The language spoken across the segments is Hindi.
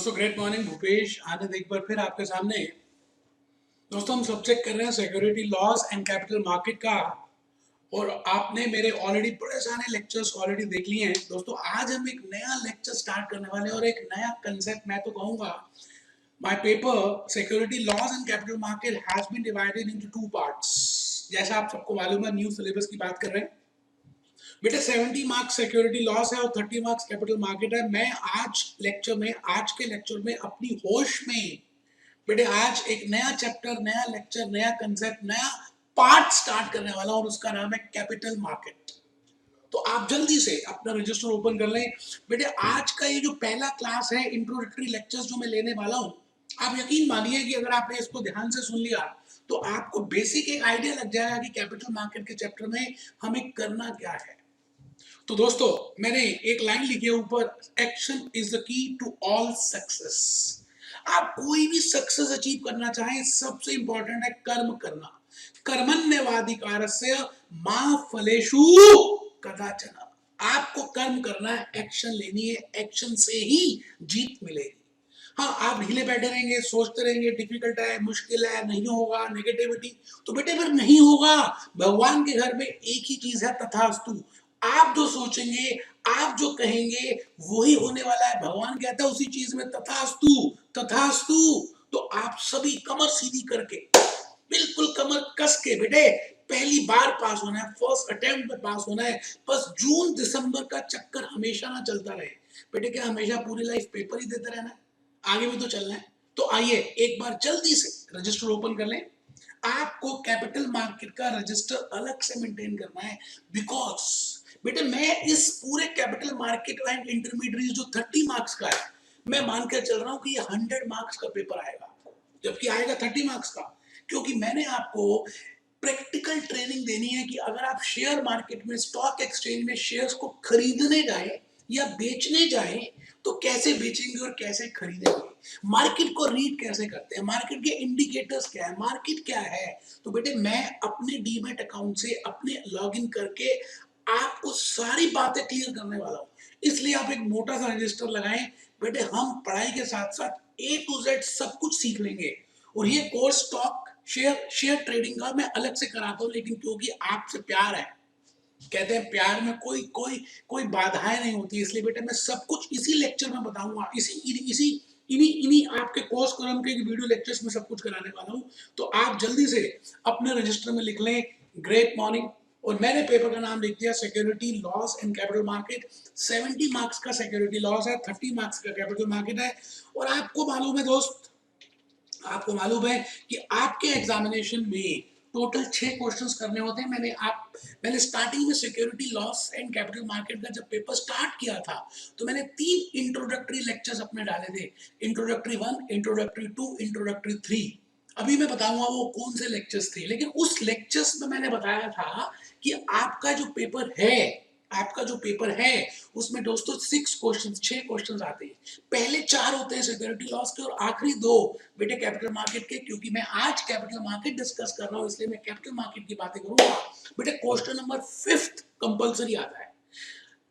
दोस्तों ग्रेट मॉर्निंग, भूपेश आनंद एक बार फिर आपके सामने। दोस्तों हम सब्जेक्ट कर रहे हैं security laws and capital market का, और आपने मेरे ऑलरेडी बड़े सारे लेक्चर्स ऑलरेडी देख लिए हैं। दोस्तों आज हम एक नया लेक्चर स्टार्ट करने वाले हैं और एक नया कंसेप्ट मैं तो कहूँगा। My paper security laws and capital market has been divided into two parts. जैसा आप सबको मालूम है, न्यू सिलेबस की बात कर रहे हैं बेटा। 70 मार्क्स सिक्योरिटी लॉस है और 30 मार्क्स कैपिटल मार्केट है। मैं आज के लेक्चर में अपनी होश में बेटे आज एक नया चैप्टर, नया लेक्चर, नया कंसेप्ट, नया पार्ट स्टार्ट करने वाला हूं और उसका नाम है कैपिटल मार्केट। तो आप जल्दी से अपना रजिस्टर ओपन कर लें। बेटे आज का ये जो पहला क्लास है, इंट्रोडक्टरी लेक्चर्स जो मैं लेने वाला हूं, आप यकीन मानिए कि अगर आपने इसको ध्यान से सुन लिया तो आपको बेसिक एक आइडिया लग जाएगा कि कैपिटल मार्केट के चैप्टर में हमें करना क्या है। तो दोस्तों मैंने एक लाइन लिखी है ऊपर, action is the key to all success. आप कोई भी सक्सेस अचीव करना चाहें, सबसे इंपॉर्टेंट है कर्म करना। कर्मण्यवाधिकारस्य मा फलेषु कदाचन। आपको कर्म करना है, एक्शन लेनी है, एक्शन से ही जीत मिलेगी। हाँ, आप ढीले बैठे रहेंगे, सोचते रहेंगे डिफिकल्ट है, मुश्किल है, नहीं होगा, नेगेटिविटी, तो बेटे फिर नहीं होगा। भगवान के घर में एक ही चीज है, तथास्तु। आप जो सोचेंगे, आप जो कहेंगे, वही होने वाला है। भगवान कहता है उसी चीज में तथास्तु, तथास्तु। तो आप सभी कमर सीधी करके, बिल्कुल कमर कस के, बेटे पहली बार पास होना है, फर्स्ट अटेम्प्ट में पास होना है। बस जून दिसंबर का चक्कर हमेशा ना चलता रहे बेटे। क्या हमेशा पूरी लाइफ पेपर ही देते रहना है? आगे भी तो चलना है। तो आइए एक बार जल्दी से रजिस्टर ओपन कर लें। आपको कैपिटल मार्केट का रजिस्टर अलग से मेंटेन करना है, बिकॉज बेटे मैं इस पूरे कैपिटल मार्केट एंड इंटरमीडिएट जो 30 मार्क्स का है, मैं मानकर चल रहा हूं कि ये 100 मार्क्स का पेपर आएगा, जबकि आएगा 30 मार्क्स का। क्योंकि मैंने आपको प्रैक्टिकल ट्रेनिंग देनी है कि अगर आप शेयर मार्केट में, स्टॉक एक्सचेंज में शेयर्स को खरीदने जाए या बेचने जाए तो कैसे बेचेंगे और कैसे खरीदेंगे, मार्केट को रीड कैसे करते हैं, मार्केट के इंडिकेटर्स क्या है, मार्केट क्या है। तो बेटे मैं अपने डीमैट अकाउंट से अपने लॉगिन करके आपको सारी बातें क्लियर करने वाला हूं। इसलिए आप एक मोटा सा रजिस्टर लगाएं बेटे। हम पढ़ाई के साथ साथ A to Z सब कुछ सीख लेंगे। और ये कोर्स स्टॉक शेयर ट्रेडिंग का मैं अलग से कराता हूं, लेकिन क्योंकि आपसे प्यार है, कहते हैं प्यार में कोई कोई कोई बाधाएं नहीं होती, इसलिए बेटे मैं सब कुछ इसी लेक्चर में बताऊंगा। इन्हीं आपके कोर्स कॉलम के वीडियो लेक्चर्स में सब कुछ कराने वाला हूं। तो आप जल्दी से अपने रजिस्टर में लिख लें ग्रेट मॉर्निंग, और मैंने पेपर का नाम लिख दिया security laws and capital market. 70 marks का सिक्योरिटी लॉस है, 30 मार्क्स का कैपिटल मार्केट है। और आपको मालूम है दोस्त, आपको मालूम है कि आपके एग्जामिनेशन में टोटल 6 क्वेश्चंस करने होते हैं। मैंने स्टार्टिंग में security laws and capital market का जब पेपर स्टार्ट किया था तो मैंने 3 इंट्रोडक्टरी लेक्चर्स अपने डाले थे, इंट्रोडक्टरी 1, इंट्रोडक्टरी 2, इंट्रोडक्टरी 3। अभी मैं बताऊंगा वो कौन से लेक्चर्स थे, लेकिन उस लेक्चर्स में मैंने बताया था कि आपका जो पेपर है उसमें दोस्तों 6 क्वेश्चंस आते हैं। पहले 4 होते हैं सिक्योरिटी लॉस के और आखिरी 2 बेटे कैपिटल मार्केट के। क्योंकि मैं आज कैपिटल मार्केट डिस्कस कर रहा हूं इसलिए मैं कैपिटल मार्केट की बातें करूंगा। बेटे क्वेश्चन नंबर 5 कंपलसरी आता है,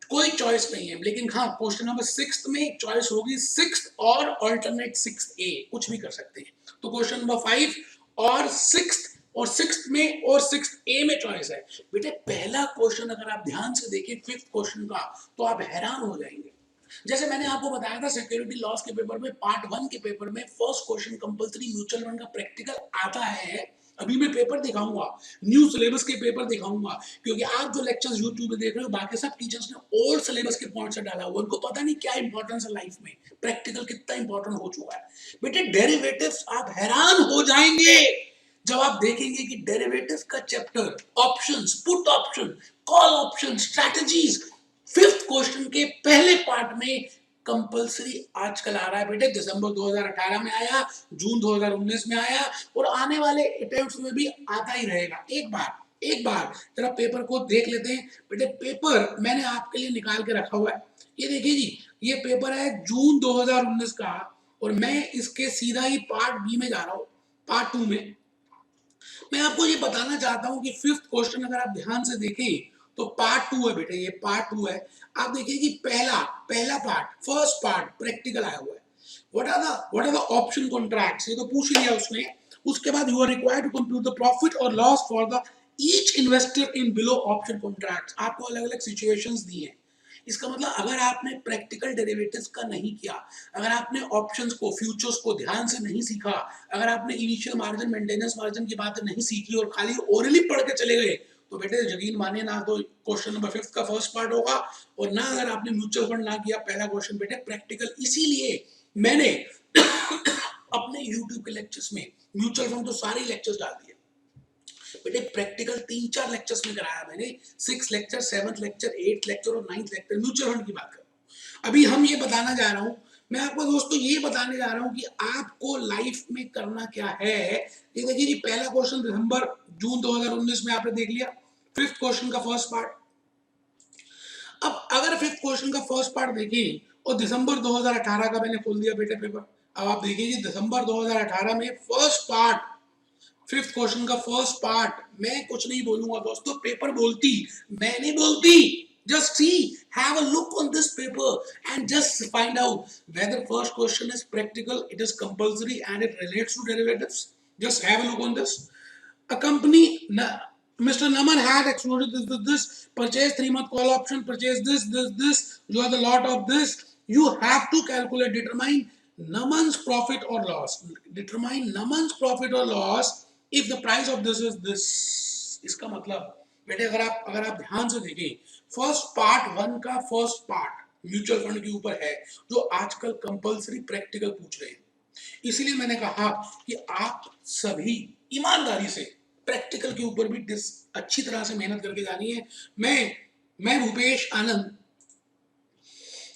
कोई चॉइस नहीं है। लेकिन हाँ, क्वेश्चन नंबर 6 में एक चॉइस होगी, 6 और ऑल्टरनेट 6A, कुछ भी कर सकते हैं। तो क्वेश्चन नंबर 5 और 6 में और 6A में चॉइस है। बेटे पहला क्वेश्चन अगर आप ध्यान से देखें 5th क्वेश्चन का, तो आप हैरान हो जाएंगे। जैसे मैंने आपको बताया था सिक्योरिटी लॉस के पेपर में, पार्ट 1 के पेपर में first question compulsory mutual fund का प्रैक्टिकल आता है। अभी मैं पेपर दिखाऊंगा, न्यू सिलेबस के पेपर दिखाऊंगा, क्योंकि आप जो लेक्चर्स यूट्यूब पे देख रहे हो बाकी सब टीचर्स ने ओल्ड सिलेबस के पॉइंट से डाला हुआ, उनको पता नहीं क्या इंपॉर्टेंस है लाइफ में, प्रैक्टिकल कितना इंपॉर्टेंट हो चुका है। बेटे डेरिवेटिव्स आप हैरान हो जाएंगे जब आप देखेंगे कि डेरिवेटिव्स का chapter, options, put option, call option, strategies, 5th question के पहले पार्ट में कंपलसरी आजकल आ रहा है बेटे। दिसंबर 2018 में आया, जून 2019 में आया और आने वाले अटेम्प्ट्स में भी आता ही रहेगा। एक बार जरा पेपर को देख लेते हैं बेटे। पेपर मैंने आपके लिए निकाल के रखा हुआ है, ये देखिए जी, ये पेपर है जून 2019 का और मैं इसके सीधा ही पार्ट बी में जा रहा हूं, पार्ट 2 में। मैं आपको ये बताना चाहता हूं कि 5th क्वेश्चन अगर आप ध्यान से देखें तो पार्ट 2 है बेटे, ये पार्ट 2 है। आप देखिए कि पहला पार्ट, फर्स्ट पार्ट प्रैक्टिकल आया हुआ है। What are the option contracts, ये तो पूछ लिया उसने। उसके बाद you are required to compute the profit और loss for the each investor in below option contracts. आपको अलग अलग सिचुएशंस दी हैं। इसका मतलब अगर आपने प्रैक्टिकल डेरिवेटिव्स का नहीं किया, अगर आपने ऑप्शंस को, फ्यूचर्स को ध्यान से नहीं सीखा, अगर आपने इनिशियल मार्जिन, मेंटेनेंस मार्जिन की बातें नहीं सीखी और खाली ओरली पढ़ के चले गए, तो बेटे यकीन मानिए ना तो क्वेश्चन नंबर 5 का फर्स्ट पार्ट होगा, और ना अगर आपने म्यूचुअल फंड ना किया पहला क्वेश्चन बेटे प्रैक्टिकल। इसीलिए मैंने अपने यूट्यूब के लेक्चर्स में म्यूचुअल फंड तो सारे लेक्चर्स डाल दिए बेटे। प्रैक्टिकल 3-4 लेक्चर्स में कराया मैंने, 6 lecture, 7th lecture, 8th lecture और 9th लेक्चर म्यूचुअल फंड की बात कर। अभी हम ये बताना जा रहा हूं, मैं आपको दोस्तों ये बताने जा रहा हूं कि आपको लाइफ में करना क्या है। ये देखिए जी, पहला क्वेश्चन दिसंबर जून 2019 में आपने देख लिया, 5th क्वेश्चन का फर्स्ट पार्ट। अब अगर 5th क्वेश्चन का फर्स्ट पार्ट देखें और दिसंबर 2018 का मैंने खोल दिया बेटे पेपर, अब आप देखिए जी दिसंबर 2018 में फर्स्ट पार्ट, 5th क्वेश्चन का फर्स्ट पार्ट। मैं कुछ नहीं बोलूंगा दोस्तों, पेपर बोलती, मैं नहीं बोलती। Just see, have a look on this paper and just find out whether first question is practical, it is compulsory and it relates to derivatives. Just have a look on this. A company, Mr. Naman had excluded this, purchase 3-month call option, purchase this, you are the lot of this. You have to calculate, determine Naman's profit or loss. Determine Naman's profit or loss if the price of this is this. इसका मतलब बेटे अगर आप ध्यान से देखें, फर्स्ट पार्ट 1 का फर्स्ट पार्ट म्यूचुअल फंड के ऊपर है, जो आजकल कंपलसरी प्रैक्टिकल पूछ रहे हैं। इसीलिए मैंने कहा कि आप सभी ईमानदारी से प्रैक्टिकल के ऊपर भी अच्छी तरह से मेहनत करके जानी है। मैं भूपेश आनंद,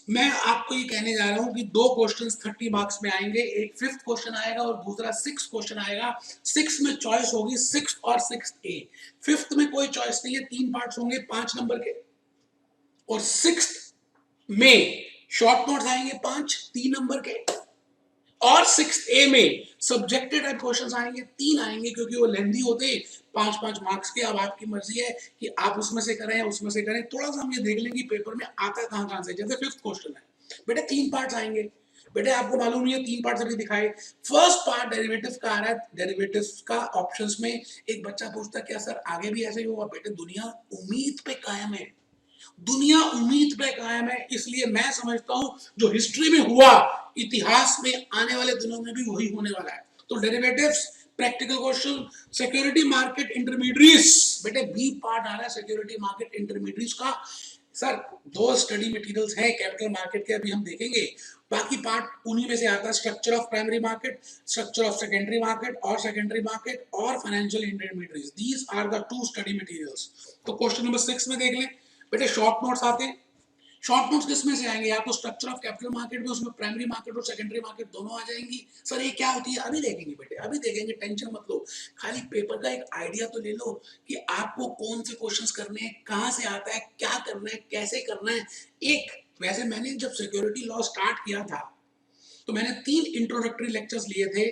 मैं आपको ये कहने जा रहा हूं कि 2 क्वेश्चंस 30 मार्क्स में आएंगे, एक 5th क्वेश्चन आएगा और दूसरा 6th क्वेश्चन आएगा। 6 में चॉइस होगी 6th और 6A। 5th में कोई चॉइस नहीं है, 3 पार्ट्स होंगे 5 नंबर के, और 6th में शॉर्ट नोट्स आएंगे 5 3 नंबर के, और 6A में सब्जेक्टिव टाइप क्वेश्चंस आएंगे 3 आएंगे, क्योंकि वो लेंथी होते हैं 5-5 मार्क्स के। अब आपकी मर्जी है कि आप उसमें से करें या उसमें से करें। थोड़ा सा हम ये देख लेंगे पेपर में आता कहां से। जैसे 5th क्वेश्चन है बेटे 3 पार्ट्स आएंगे बेटे, आपको मालूम नहीं है 3 पार्ट्स अभी दिखाए। फर्स्ट पार्ट डेरिवेटिव का आ रहा है, डेरिवेटिव का ऑप्शंस में एक बच्चा पूछता क्या सर आगे भी ऐसे ही होगा? बेटे दुनिया उम्मीद पे कायम है, दुनिया उम्मीद पे कायम है। इसलिए मैं समझता हूं जो हिस्ट्री में हुआ, इतिहास में आने वाले दिनों में भी वही होने वाला है। तो derivatives practical question, security market intermediates बेटे बी पार्ट आ रहा है सिक्योरिटी मार्केट इंटरमीडिएट्स का। सर 2 स्टडी मटेरियल्स हैं कैपिटल मार्केट के, अभी हम देखेंगे। बाकी पार्ट उन्हीं में से आता है, structure of primary market, structure of secondary market और सेकेंडरी मार्केट और financial intermediates. These are the 2 study materials. तो क्वेश्चन नंबर 6 में देख लें बेटे, शॉर्ट नोट्स आते हैं। शॉर्ट नोट्स किस में से आएंगे? या तो स्ट्रक्चर ऑफ कैपिटल मार्केट में, उसमें प्राइमरी मार्केट और सेकेंडरी मार्केट दोनों आ जाएंगी। सर ये क्या होती है? अभी देखेंगे बेटे, अभी देखेंगे, टेंशन मत लो। खाली पेपर का एक आइडिया तो ले लो कि आपको कौन से क्वेश्चंस करने हैं, कहां से आता है, क्या करना है, कैसे करना है। एक वैसे मैंने जब सिक्योरिटी लॉ स्टार्ट किया था तो मैंने 3 इंट्रोडक्टरी लेक्चर्स लिए थे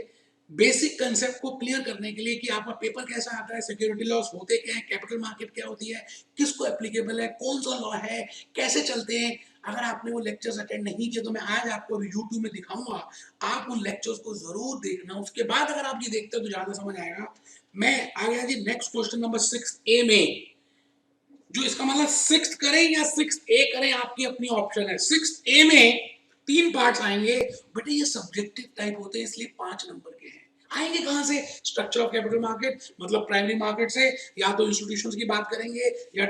बेसिक कंसेप्ट को क्लियर करने के लिए कि आपका पेपर कैसा आता है, सिक्योरिटी लॉस होते क्या है, कैपिटल मार्केट क्या होती है, किसको एप्लीकेबल है, कौन सा लॉ है, कैसे चलते हैं। अगर आपने वो लेक्चर्स अटेंड नहीं किए तो मैं आज आपको यूट्यूब में दिखाऊंगा, आप उन लेक्चर्स को जरूर देखना। उसके बाद अगर आप ये देखते हो तो ज्यादा समझ आएगा। मैं आ गया जी नेक्स्ट क्वेश्चन नंबर 6A में, जो इसका मतलब 6th करें या 6A करें आपकी अपनी ऑप्शन है। 6A में 3 पार्ट्स आएंगे बेटे, ये सब्जेक्टिव टाइप होते हैं इसलिए 5 नंबर के हैं। आएंगे कहां से? स्ट्रक्चर ऑफ कैपिटल मार्केट मतलब प्राइमरी मार्केट से, या तो इंस्टीट्यूशंस की बात करेंगे, या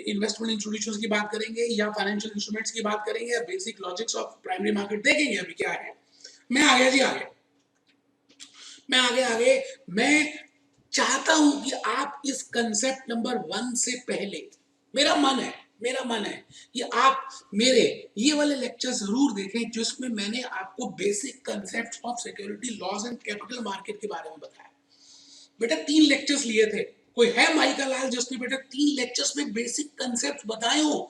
इन्वेस्टमेंट इंस्टीट्यूशंस की बात करेंगे, या फाइनेंशियल इंस्ट्रूमेंट्स की बात करेंगे, या basic logics of primary market देखेंगे अभी क्या है। मैं आ गया जी आगे, मैं आगे मैं चाहता हूं कि आप इस कंसेप्ट नंबर 1 से पहले, मेरा मन है कि आप मेरे ये वाले लेक्चर जरूर देखें जिसमें मैंने आपको basic concept of security laws and capital market के बारे में बताया। बेटा 3 लेक्चर्स लिए थे, कोई है माइका लाल जिसने बेटा 3 लेक्चर्स में बेसिक कंसेप्ट बताए हो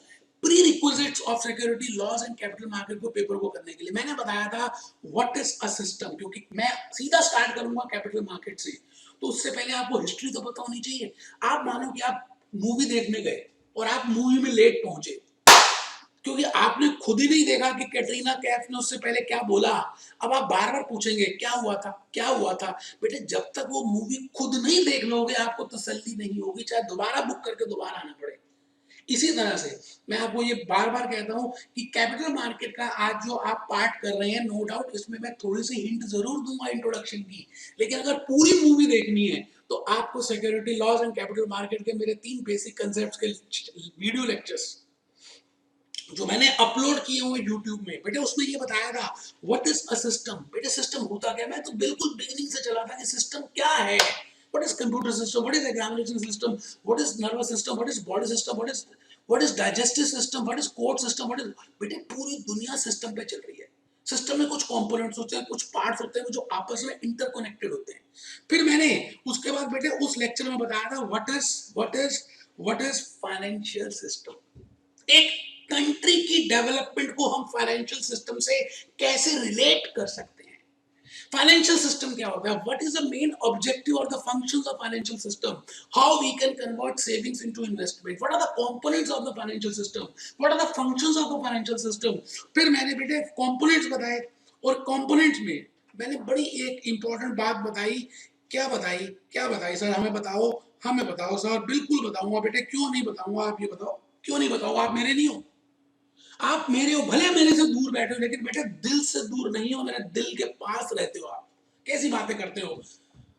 prerequisites of security laws and capital market को पेपर को करने के लिए। मैंने बताया था व्हाट इज अ सिस्टम, क्योंकि मैं सीधा स्टार्ट करूंगा कैपिटल मार्केट से, तो उससे पहले आपको हिस्ट्री तो पता होनी चाहिए। आप मानो कि आप मूवी देखने गए और आप मूवी में लेट पहुंचे, क्योंकि आपने खुद ही नहीं देखा कि कैटरीना कैफ ने उससे पहले क्या बोला। अब आप बार बार पूछेंगे क्या हुआ था, क्या हुआ था। बेटे जब तक वो मूवी खुद नहीं देख लोगे आपको तसल्ली नहीं होगी, चाहे दोबारा बुक करके दोबारा आना पड़े। इसी तरह से मैं आपको ये बार बार कहता हूं कि कैपिटल मार्केट का आज जो आप पार्ट कर रहे हैं, नो डाउट इसमें मैं थोड़ी सी हिंट जरूर दूंगा इंट्रोडक्शन की, लेकिन अगर पूरी मूवी देखनी है तो आपको security laws and capital market के मेरे 3 बेसिक कंसेप्ट के वीडियो लेक्चर्स जो मैंने अपलोड किए हुए यूट्यूब में, बेटे उसमें ये बताया था व्हाट इज अ सिस्टम। बेटे सिस्टम होता क्या, मैं तो बिल्कुल बिगिनिंग से चला था कि सिस्टम क्या है। What is computer system, what is examination system, what is nervous system, what is body system, what is digestive system, what is court system, what is. बेटे पूरी दुनिया सिस्टम पे चल रही है। सिस्टम में कुछ कंपोनेंट्स होते हैं, कुछ पार्ट्स होते हैं जो आपस में इंटरकनेक्टेड होते हैं। फिर मैंने उसके बाद बेटे उस लेक्चर में बताया था व्हाट इज फाइनेंशियल सिस्टम। एक कंट्री की डेवलपमेंट को हम फाइनेंशियल सिस्टम से कैसे रिलेट कर सकते हैं। फाइनेंशियल सिस्टम क्या होता है, what is the main objective और the functions of financial system, how we can convert savings into investment, what are the components of the financial system, what are the functions of the financial system. फिर मैंने बेटे कंपोनेंट्स बताए, और कंपोनेंट्स में मैंने बड़ी एक इंपॉर्टेंट बात बताई। क्या बताई सर, हमें बताओ सर। बिल्कुल बताऊंगा बेटे, क्यों नहीं बताऊंगा, आप ये बताओ क्यों नहीं बताऊंगा। आप मेरे नहीं हो, आप मेरे हो, भले मेरे से दूर बैठे हो, लेकिन बेटे दिल से दूर नहीं हो, मेरे दिल के पास रहते हो। आप कैसी बातें करते हो।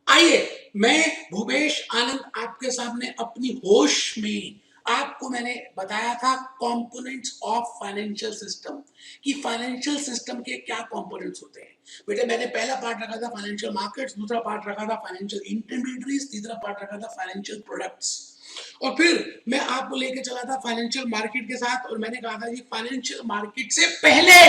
आइए, मैं भूपेश आनंद आपके सामने अपनी होश में आपको मैंने बताया था कंपोनेंट्स ऑफ फाइनेंशियल सिस्टम, कि फाइनेंशियल सिस्टम के क्या कंपोनेंट्स होते हैं। बेटे मैंने पहला पार्ट रखा था फाइनेंशियल मार्केट्स, दूसरा पार्ट रखा था फाइनेंशियल इंटरमीडिएटरीज, तीसरा पार्ट रखा था फाइनेंशियल प्रोडक्ट्स, और फिर मैं आपको लेके चला था फाइनेंशियल मार्केट के साथ। और मैंने कहा था कि फाइनेंशियल मार्केट से पहले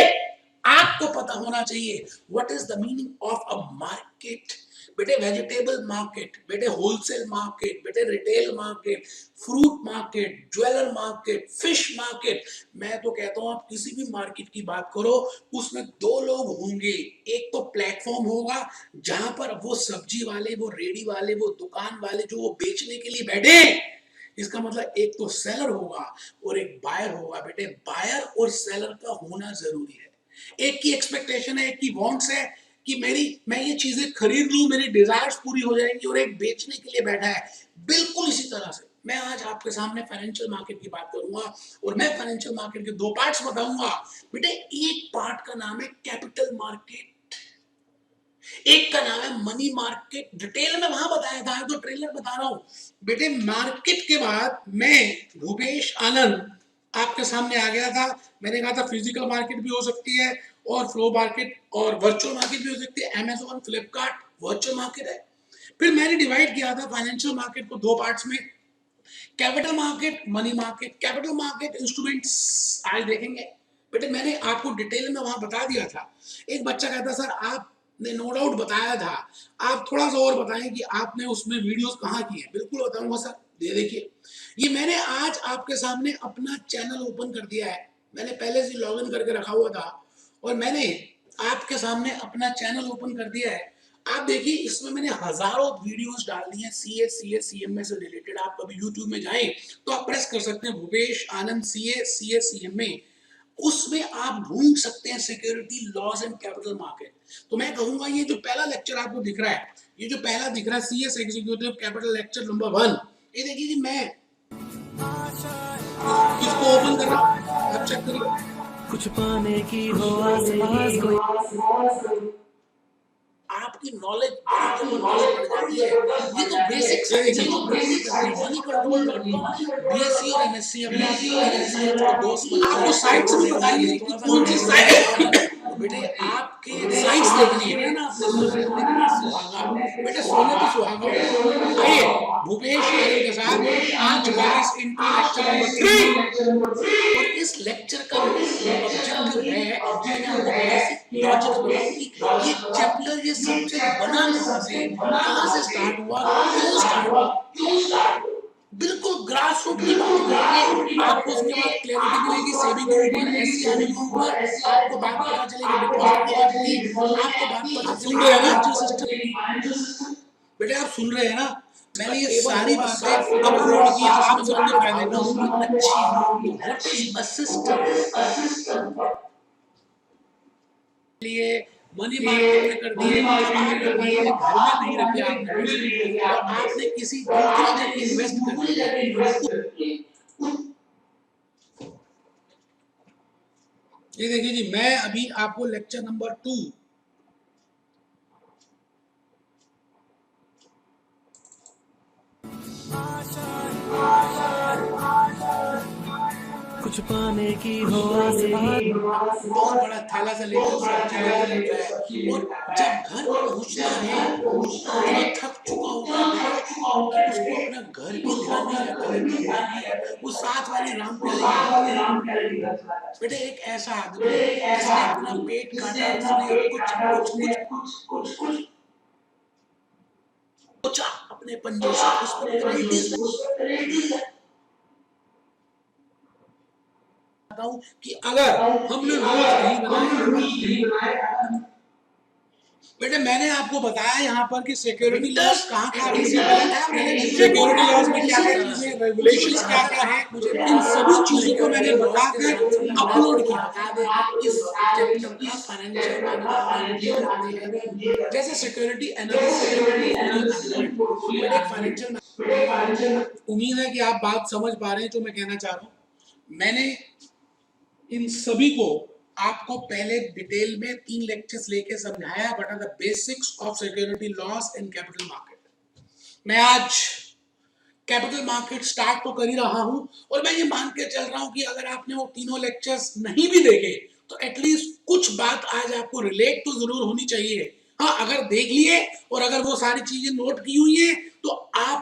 आपको पता होना चाहिए what is the meaning of a market. बेटे वेजिटेबल मार्केट, बेटे होलसेल मार्केट, बेटे retail market, fruit market, jeweller market, fish market. मैं तो कहता हूं आप किसी भी मार्केट की बात करो, उसमें 2 लोग होंगे। एक तो प्लेटफॉर्म होगा जहां पर वो सब्जी वाले, वो रेडी वाले, वो दुकान वाले जो वो बेचने के लिए बैठे, इसका मतलब एक तो सेलर होगा और एक बायर होगा। बेटे बायर और सेलर का होना जरूरी है। एक की एक्सपेक्टेशन है, एक की वांट्स है कि मैं ये चीजें खरीद लूं, मेरी डिजायर्स पूरी हो जाएंगी, और एक बेचने के लिए बैठा है। बिल्कुल इसी तरह से मैं आज आपके सामने फाइनेंशियल मार्केट की बात करूंगा, और मैं फाइनेंशियल मार्केट के 2 पार्ट्स बताऊंगा। बेटे एक पार्ट का नाम है कैपिटल मार्केट, एक का नाम है मनी मार्केट। डिटेल में वहां बताया था, तो ट्रेलर बता रहा हूं। बेटे मार्केट के बाद मैं भूपेश आनंद आपके सामने आ गया था। मैंने कहा था फिजिकल मार्केट भी हो सकती है, और फ्लो मार्केट और वर्चुअल मार्केट भी हो सकती है। अमेजोन, फ्लिपकार्ट वर्चुअल मार्केट है। फिर मैंने डिवाइड किया था फाइनेंशियल मार्केट को 2 पार्ट्स में, capital market, money market. Capital market instruments आज देखेंगे। बेटे मैंने आपको डिटेल में वहां बता दिया था। एक बच्चा कहता सर आपने नो डाउट बताया था, आप थोड़ा सा और बताएं कि आपने उसमें वीडियोस कहाँ की है। बिल्कुल बताऊंगा सर, ये देखिए, ये मैंने आज आपके सामने अपना चैनल ओपन कर दिया है। मैंने पहले से लॉगिन करके रखा हुआ था, और मैंने आपके सामने अपना चैनल ओपन कर दिया है। आप देखिए, इसमें मैंने हजारों वीडियोस डाल दी हैं सीएमए से रिलेटेड। आप कभी यूट्यूब में जाएं तो आप प्रेस कर सकते हैं भूपेश आनंद सीएमए, उसमें आप ढूंढ सकते हैं security laws and capital market. तो मैं कहूंगा ये जो पहला लेक्चर आपको दिख रहा है, ये जो पहला दिख रहा है CS executive capital lecture number 1, ये देखिए कि मैं इसको ओपन कर रहा हूं, आप चेक करिए। कुछ पाने की हो आस कोई, आपकी नॉलेज नॉलेज बढ़ जाती है। ये तो बेसिक साइंस है, money control dot com, BSc और एमएससी अपने साइंस के दोस्त बच्चे आपको साइट से भी बताएंगे कि कौन सी साइट। बेटे आपके साइंस देखनी है ना, आपने सुहागा, बेटे सोने पे सुहागा। आइए भूपेश आनंद के साथ आज का इस इंट्रो लेक्चर नंबर 3, और इस लेक्चर का मेन ऑब्जेक्टिव है कि मैं आपको बेसिक लॉजिक्स बताऊं कि ये चैप्टर, ये सब्जेक्ट बना कहां से स्टार्ट हुआ, क्यों स्टार्ट हुआ। बिल्कुल ग्रास रूट की बात करेंगे। आपको उसके बाद क्लैरिटी मिलेगी सेविंग के ऊपर, एससीआरए के ऊपर, आपको बात पता चलेगी डिपॉजिट के की, आपको बात पता चलेगी फाइनेंशियल सिस्टम। बेटे आप सुन रहे हैं ना, मैंने ये सारी बातें अपलोड की आप सबके फायदे में होंगी, अच्छी होंगी। What is assistance? लिए मनी मार्केट में कर दिए, अब आप बताइए घर में नहीं रखे आपने पैसे और आपने किसी दूसरी जगह इन्वेस्ट कर दिए। ये देखिए जी, मैं अभी आपको लेक्चर नंबर 2 कुछ पाने की हो आस बहुत बड़ा थैला सा लेकर सब्जी लेकर बैठा है और जब घर पहुंचता है इतना थक चुका होता है कि उसको अपना घर भी ध्यान नहीं रहता है। वो साथ वाली राम प्यारी बेटे एक ऐसा आदमी जिसने अपना पेट काटा, उसने कुछ सोचा अपने पंजे से, उस पर पेनल्टीज बताऊं कि अगर हमने रूल्स नहीं बनाए। बेटे मैंने आपको बताया यहाँ पर कि सिक्योरिटी लॉस कहाँ सिक्योरिटी लॉस में क्या क्या चीजें, रेगुलेशंस क्या क्या है, इन सभी चीजों को मैंने बताकर अपलोड किया। इस चैप्टर का फाइनेंशियल मैनेजमेंट जैसे सिक्योरिटी एनालिसिस, बेटे फाइनेंशियल, उम्मीद है कि आप बात समझ पा रहे हैं जो मैं कहना चाह रहा हूँ। मैंने इन सभी को आपको पहले डिटेल में 3 लेक्चर्स लेके समझाया, what are the basics of security laws in capital market. मैं आज कैपिटल मार्केट स्टार्ट तो कर ही रहा हूं और मैं ये मान के चल रहा हूं कि अगर आपने वो तीनों लेक्चर्स नहीं भी देखे तो एटलीस्ट कुछ बात आज आपको रिलेट तो जरूर होनी चाहिए। हाँ, अगर देख लिए और अगर वो सारी चीजें नोट की हुई है तो आप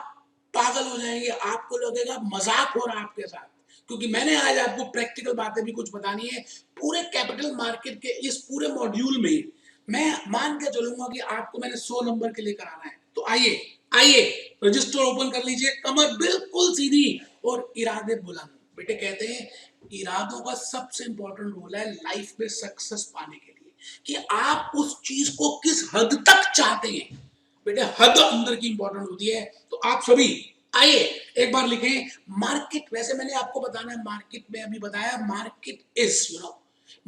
पागल हो जाएंगे, आपको लगेगा मजाक हो रहा है आपके साथ, क्योंकि मैंने आज आपको प्रैक्टिकल बातें भी कुछ बतानी है। पूरे कैपिटल मार्केट के इस पूरे मॉड्यूल में मैं मान के चलूंगा कि आपको मैंने 100 नंबर के लिए कराना है। तो आइए रजिस्टर ओपन कर लीजिए, कमर बिल्कुल सीधी और इरादे बुलंद। बेटे कहते हैं इरादों का सबसे इंपॉर्टेंट रोल है लाइफ में सक्सेस पाने के लिए, कि आप उस चीज को किस हद तक चाहते हैं। बेटे हद अंदर की इंपॉर्टेंट होती है। तो आप सभी आइए एक बार लिखें मार्केट। वैसे मैंने आपको बताना है मार्केट में, अभी बताया मार्केट इज,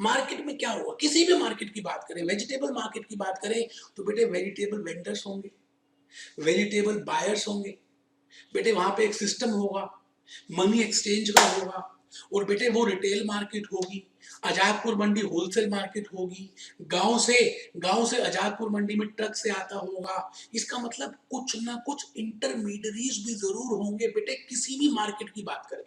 मार्केट में क्या होगा, किसी भी मार्केट की बात करें, वेजिटेबल मार्केट की बात करें तो बेटे वेजिटेबल वेंडर्स होंगे, वेजिटेबल बायर्स होंगे, बेटे वहां पे एक सिस्टम होगा, मनी एक्सचेंज का होगा, और बेटे वो रिटेल मार्केट होगी, आजादपुर मंडी होलसेल मार्केट होगी, गांव से आजादपुर मंडी में ट्रक से आता होगा। इसका मतलब कुछ ना कुछ इंटरमीडियरीज भी जरूर होंगे बेटे किसी भी मार्केट की बात करें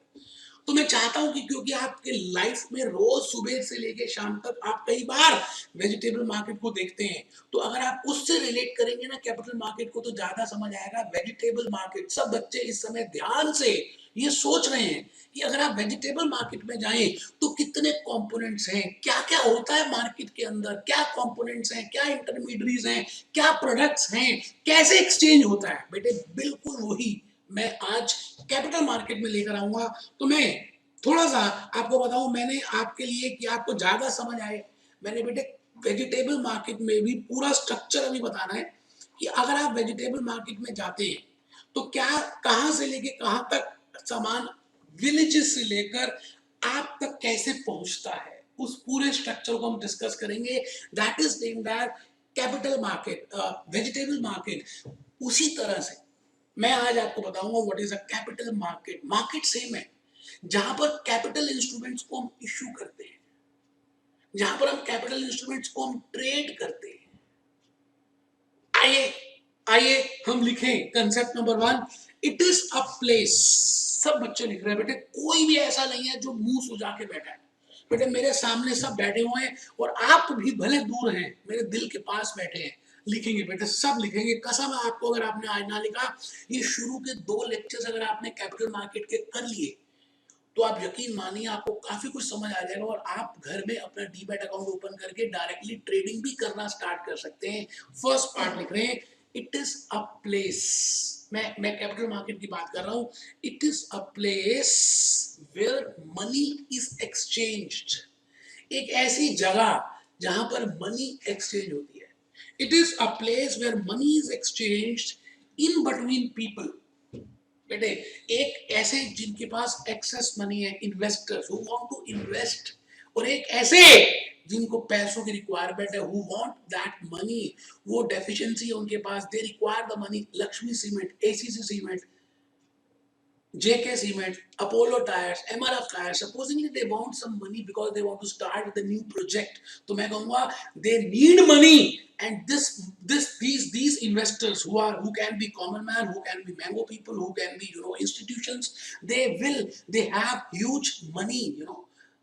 तो। मैं चाहता हूं कि क्योंकि आपके लाइफ में रोज सुबह से लेकर शाम तक आप कई बार वेजिटेबल मार्केट को देखते हैं, तो अगर आप उससे रिलेट करेंगे ना कैपिटल मार्केट को तो ज्यादा समझ आएगा। वेजिटेबल मार्केट, सब बच्चे इस समय ध्यान से ये सोच रहे हैं कि अगर आप वेजिटेबल मार्केट में जाएं तो कितने कंपोनेंट्स हैं, क्या क्या होता है मार्केट के अंदर, क्या कंपोनेंट्स हैं, क्या इंटरमीडिएट्स हैं, क्या प्रोडक्ट्स हैं, कैसे एक्सचेंज होता है। बेटे बिल्कुल वही मैं आज कैपिटल मार्केट में लेकर आऊंगा। तो मैं थोड़ा सा आपको बताऊं, मैंने आपके लिए कि आपको ज्यादा समझ आए, मैंने बेटे वेजिटेबल मार्केट में भी पूरा स्ट्रक्चर अभी बताना है कि अगर आप वेजिटेबल मार्केट में जाते हैं तो क्या, कहां से लेके कहां तक सामान विलेजेस से लेकर आप तक कैसे पहुंचता है, उस पूरे स्ट्रक्चर को हम डिस्कस करेंगे। That is named as capital market, vegetable market. उसी तरह से मैं आज आपको बताऊंगा what is a capital market. Market same है, जहां पर कैपिटल इंस्ट्रूमेंट्स को हम इश्यू करते हैं, जहां पर हम कैपिटल इंस्ट्रूमेंट्स को हम ट्रेड करते हैं। आइए हम लिखें concept number 1, it is a place. सब बच्चे लिख रहे हैं बेटे, कोई भी ऐसा नहीं है जो मुंह सुजा के बैठा है। बेटे मेरे सामने सब बैठे हुए हैं और आप भी भले दूर हैं, मेरे दिल के पास बैठे हैं। लिखेंगे बेटे, सब लिखेंगे, कसम है आपको। अगर आपने आज ना लिखा, ये शुरू के 2 लेक्चर्स अगर आपने कैपिटल मार्केट के कर लिए तो आप यकीन मानिए आपको काफी कुछ समझ आ जाएगा और आप घर में अपना डीमैट अकाउंट ओपन करके डायरेक्टली ट्रेडिंग भी करना स्टार्ट कर सकते हैं। फर्स्ट पार्ट लिख रहे हैं, इट इज अ प्लेस। मैं कैपिटल मार्केट की बात कर रहा हूं। It is a place where money is exchanged. एक ऐसी जगह जहां पर मनी एक्सचेंज होती है। It is a place where money is exchanged in between people. बेटे एक ऐसे जिनके पास एक्सेस मनी है, investors who want to invest, और एक ऐसे जिनको पैसों की रिक्वायरमेंट है, हु वांट दैट मनी, वो डेफिशिएंसी है उनके पास, they require the money. Lakshmi cement, ACC cement, JK Cement, Apollo Tires, MRF Tires, supposingly they want some money because they want to start with a new project. तो मैं कहूँगा they need money, and these investors who can be common man, who can be mango people, who can be institutions, they have huge money,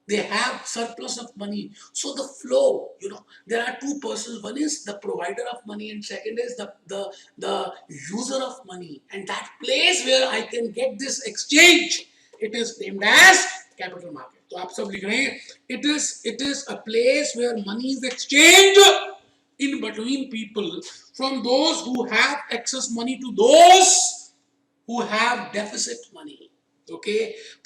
they have surplus of money. So the flow, there are two persons. One is the provider of money, and second is the user of money. And that place where I can get this exchange, it is named as capital market. तो आप सब लिख रहे हैं, it is a place where money is exchanged in between people, from those who have excess money to those who have deficit money. Okay,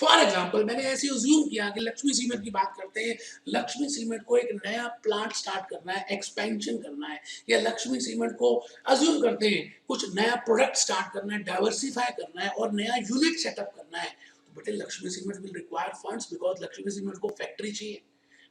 for example मैंने ऐसे अज्यूम किया कि लक्ष्मी सीमेंट की बात करते हैं, लक्ष्मी सीमेंट को एक नया प्लांट स्टार्ट करना है, एक्सपेंशन करना है, या लक्ष्मी सीमेंट को अज्यूम करते हैं कुछ नया प्रोडक्ट स्टार्ट करना है, डाइवर्सिफाई करना है और नया यूनिट सेटअप करना है, तो बेटे Lakshmi cement will require funds, because Lakshmi cement को फैक्ट्री चाहिए,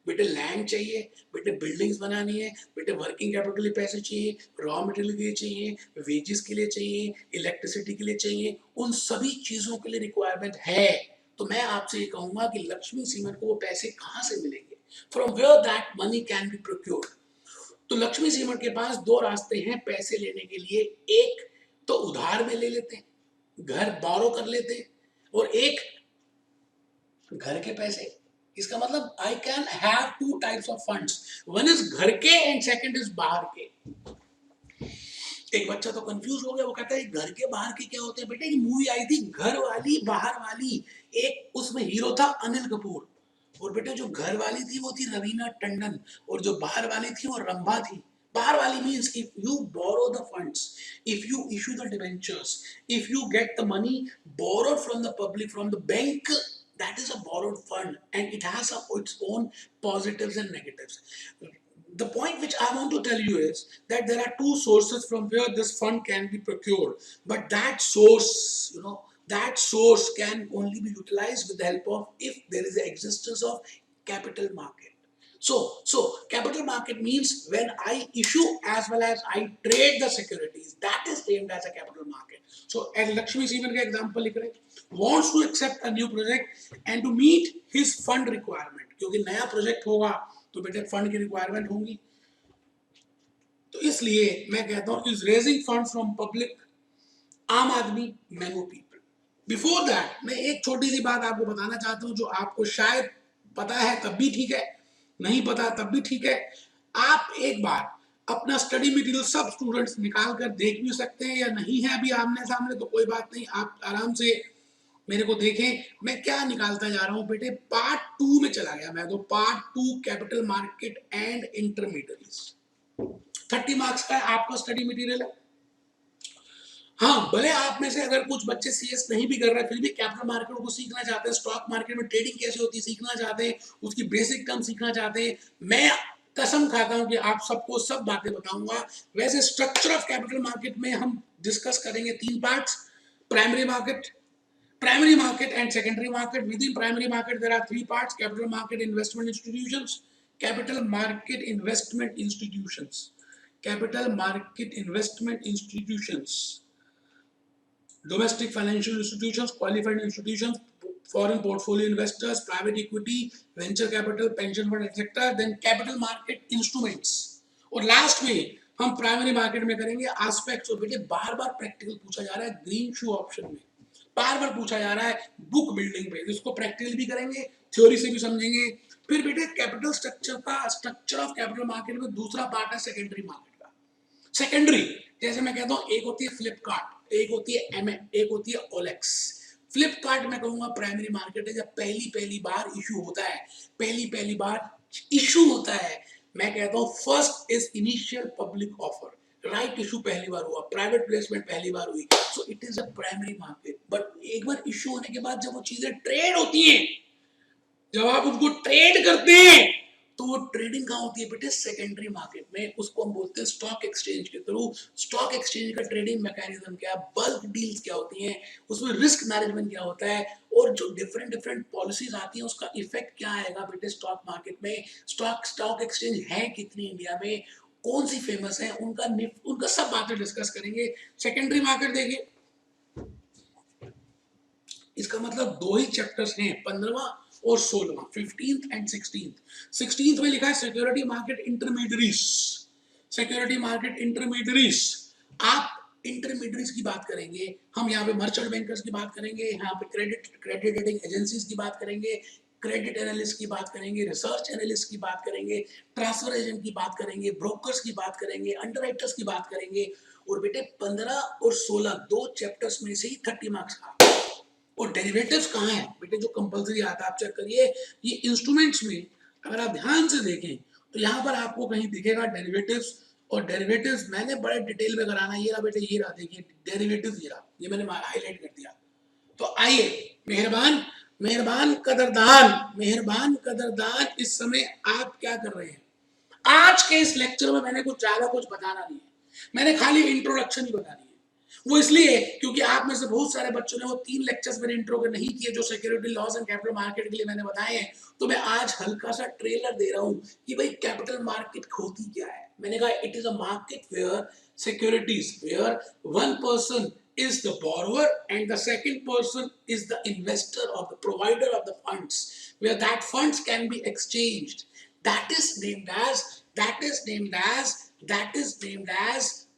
बेटे लैंड चाहिए, बेटे बिल्डिंग्स बनानी है, बेटे वर्किंग कैपिटल के पैसे चाहिए, रॉ मटेरियल के लिए चाहिए, वेजेस के लिए चाहिए, इलेक्ट्रिसिटी के लिए चाहिए, उन सभी चीजों के लिए रिक्वायरमेंट है। तो मैं आपसे ये कहूंगा कि लक्ष्मी सीमेंट को वो पैसे कहाँ से मिलेंगे, from where that money can be procured. तो लक्ष्मी सीमेंट के पास दो रास्ते हैं पैसे लेने के लिए, एक तो उधार में ले लेते हैं, घर बोरो कर लेते हैं, और एक घर के पैसे। इसका मतलब I can have two types of funds, one is घर के एंड सेकंड इज बाहर के। एक बच्चा तो कंफ्यूज हो गया, वो कहता है घर के बाहर के क्या होते हैं? बेटे एक मूवी आई थी घर वाली बाहर वाली, एक उसमें हीरो था अनिल कपूर, और बेटे जो घर वाली थी वो थी रवीना टंडन, और जो बाहर वाली थी वो रंभा थी। बाहर वाली means if you borrow the funds, if you issue the debentures, if you get the money borrowed from the public, from the bank, that is a borrowed fund, and it has its own positives and negatives. The point which I want to tell you is that there are two sources from where this fund can be procured, but that source can only be utilized with the help of, if there is the existence of capital market. So capital market means when I issue as well as I trade the securities, that is named as a capital market. So as Lakshmi Cement का example लिख रहे, wants to accept a new project and to meet his fund requirement, क्योंकि नया प्रोजेक्ट होगा तो बेटे फंड की रिक्वायरमेंट होगी, तो इसलिए मैं कहता हूं is raising fund from public, आम आदमी, मैंगो पीपल। बिफोर दैट मैं एक छोटी सी बात आपको बताना चाहता हूं, जो आपको शायद पता है तब भी ठीक है, नहीं पता तब भी ठीक है। आप एक बार अपना स्टडी मटेरियल सब स्टूडेंट्स निकाल कर देख भी सकते हैं, या नहीं है अभी आमने सामने तो कोई बात नहीं, आप आराम से मेरे को देखें मैं क्या निकालता जा रहा हूं। बेटे पार्ट 2 में चला गया मैं, तो part 2 capital market and intermediates, 30 marks का आपका स्टडी मटेरियल है। हाँ, भले आप में से अगर कुछ बच्चे सीएस नहीं भी कर रहे हैं, फिर भी कैपिटल मार्केट को सीखना चाहते हैं, स्टॉक मार्केट में ट्रेडिंग कैसे होती है सीखना चाहते हैं, उसकी बेसिक टर्म सीखना चाहते हैं, मैं कसम खाता हूं कि आप सबको सब बातें बताऊंगा। वैसे स्ट्रक्चर ऑफ कैपिटल मार्केट में हम डिस्कस करेंगे 3 parts, primary market and secondary market. Within primary market there are 3 parts: capital market investment institutions, capital market investment institutions, domestic financial institutions, qualified institutions, foreign portfolio investors, private equity, venture capital, pension fund, etc. Then capital market instruments, और लास्ट में हम प्राइमरी मार्केट में करेंगे एस्पेक्ट्स। और बेटे बार बार प्रैक्टिकल पूछा जा रहा है ग्रीन शू ऑप्शन में, बार बार पूछा जा रहा है बुक बिल्डिंग पे, इसको प्रैक्टिकल भी करेंगे, थ्योरी से भी समझेंगे। फिर बेटे capital structure of capital market में दूसरा पार्ट है सेकेंडरी मार्केट का। सेकेंडरी जैसे मैं कहता हूँ, एक होती है फ्लिपकार्ट, एक होती है एक होती है ओलेक्स। फ्लिपकार्ट मैं कहूंगा प्राइमरी मार्केट है, जब पहली बार इशू होता है, पहली बार इशू होता है। मैं कहता हूँ first is initial public offer, right issue पहली बार हुआ, प्राइवेट प्लेसमेंट पहली बार हुई, so it is a primary market. But एक बार इशू होने के बाद जब वो चीजें ट्रेड होती हैं, जब आप उनको ट्रेड करते हैं, तो वो ट्रेडिंग कहाँ होती है बेटे? सेकेंडरी मार्केट में, उसको हम बोलते हैं स्टॉक एक्सचेंज के थ्रू। स्टॉक एक्सचेंज का ट्रेडिंग मैकेनिज्म क्या है, बल्क डील्स क्या होती हैं, उसमें रिस्क मैनेजमेंट क्या होता है, और जो डिफरेंट डिफरेंट पॉलिसीज आती हैं उसका इफेक्ट क्या आएगा बेटे स्टॉक मार्केट में। स्टॉक एक्सचेंज है कितनी इंडिया में, कौन सी फेमस है, उनका सब बातें डिस्कस करेंगे। सेकेंडरी मार्केट देखिए, इसका मतलब दो ही चैप्टर्स हैं, 15वां और 16वां, 15th एंड 16th में लिखा है security market intermediaries. Security market intermediaries, आप इंटरमीडियरीज की बात करेंगे, हम यहाँ पे मर्चेंट बैंकर्स की बात करेंगे, यहाँ पे क्रेडिट रेटिंग एजेंसीज की बात करेंगे, क्रेडिट एनालिस्ट की बात करेंगे, रिसर्च एनालिस्ट की बात करेंगे, ट्रांसफर एजेंट की बात करेंगे, ब्रोकर्स की बात करेंगे, अंडरराइटर्स की बात करेंगे। और बेटे 15 और 16 दो चैप्टर्स में से ही 30 मार्क्स का। और डेरिवेटिव्स कहाँ है बेटे, जो कंपलसरी आता है आप चेक करिए, ये इंस्ट्रूमेंट्स में अगर आप ध्यान से देखें तो यहाँ पर आपको कहीं दिखेगा डेरिवेटिव्स। और डेरिवेटिव्स मैंने बड़े डिटेल में कराना, ये रहा बेटे, ये रहा देखिए डेरिवेटिव्स, ये रहा, ये मैंने हाईलाइट कर दिया। तो आइए, मेहरबान मेहरबान कदरदान, इस समय आप क्या कर रहे हैं? आज के इस लेक्चर में मैंने कुछ ज्यादा कुछ बताना नहीं है, मैंने खाली इंट्रोडक्शन ही बतानी है। वो इसलिए क्योंकि आप में से बहुत सारे बच्चों ने वो 3 लेक्चर्स मेरे इंट्रो के नहीं किए जो security laws and capital market के लिए मैंने बताए हैं। तो मैं आज हल्का सा ट्रेलर दे रहा हूं कि भाई कैपिटल मार्केट होती क्या है। मैंने कहा it is a market where securities, where one person is the borrower and the second person is the investor or the provider of the funds, where that funds can be exchanged. That is named as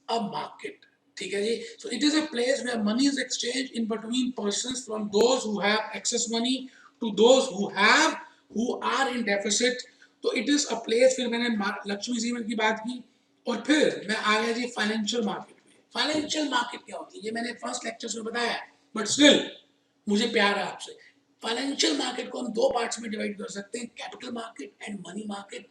a market. ठीक है जी। So it is a place where money is exchanged in between persons, from those who have excess money to those who are in deficit. तो it is a place, फिर मैंने लक्ष्मी सीमेंट की बात की, और फिर मैं आ गया जी फाइनेंशियल मार्केट। फाइनेंशियल मार्केट क्या होती है ये मैंने फर्स्ट लेक्चर में बताया, बट स्टिल मुझे प्यार है आपसे। फाइनेंशियल मार्केट को हम दो पार्ट्स में डिवाइड कर सकते हैं, capital market and money market.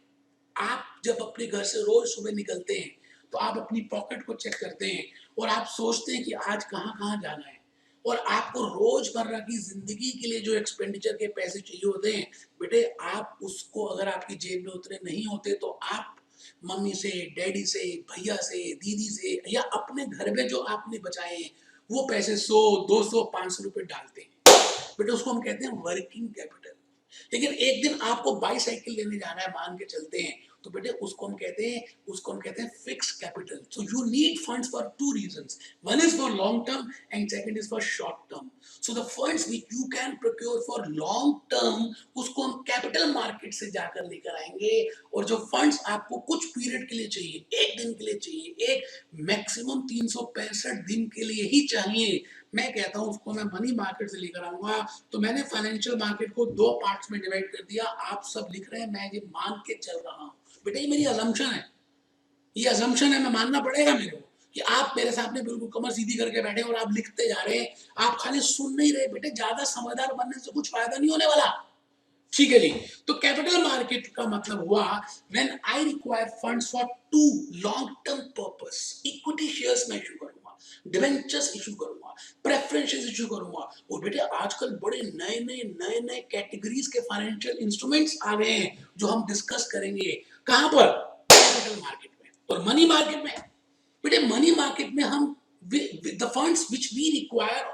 आप जब अपने घर से रोज सुबह निकलते हैं तो आप अपनी पॉकेट को चेक करते हैं और आप सोचते हैं कि आज कहाँ कहाँ जाना है, और आपको रोजमर्रा की जिंदगी के लिए जो एक्सपेंडिचर के पैसे चाहिए होते हैं बेटे, आप उसको अगर आपकी जेब में उतरे नहीं होते तो आप मम्मी से, डैडी से, भैया से, दीदी से, या अपने घर में जो आपने बचाए हैं वो पैसे 100, 200, 500 रुपए डालते हैं बेटे, उसको हम कहते हैं वर्किंग कैपिटल। लेकिन एक दिन आपको बाईसाइकिल लेने जाना है, मान के चलते हैं, तो बेटे उसको हम कहते हैं fixed capital. So you need funds for two reasons, one is for long term and second is for short term. So the funds which you can procure for long term, उसको हम कैपिटल मार्केट से जाकर लेकर आएंगे। और जो फंड्स आपको कुछ पीरियड के लिए चाहिए, एक दिन के लिए चाहिए, एक मैक्सिमम 365 दिन के लिए ही चाहिए, मैं कहता हूं उसको मैं मनी मार्केट से लेकर आऊंगा। तो मैंने फाइनेंशियल मार्केट को दो पार्ट्स में डिवाइड कर दिया। आप सब लिख रहे हैं, मैं ये मान के चल रहा हूं बेटा, ये मेरी अजम्पशन है, ये अजम्पशन है, मैं मानना पड़ेगा मेरे को कि आप मेरे सामने बिल्कुल कमर सीधी करके बैठे और आप लिखते जा रहे हैं, आप खाली सुन नहीं रहे बेटे। ज्यादा समझदार बनने से कुछ फायदा नहीं होने वाला, ठीक है जी। तो कैपिटल मार्केट का मतलब हुआ when I require funds for to long term purpose. Equity shares में इशू करूंगा, डिवेंचर्स इशू करूंगा, प्रेफरेंसेस इशू करूंगा। और बेटे आजकल बड़े नए कैटेगरीज के फाइनेंशियल इंस्ट्रूमेंट्स आ गए हैं जो हम डिस्कस करेंगे। कहां पर? कैपिटल मार्केट में। और मनी मार्केट में बेटे, मनी मार्केट में हम the funds which we require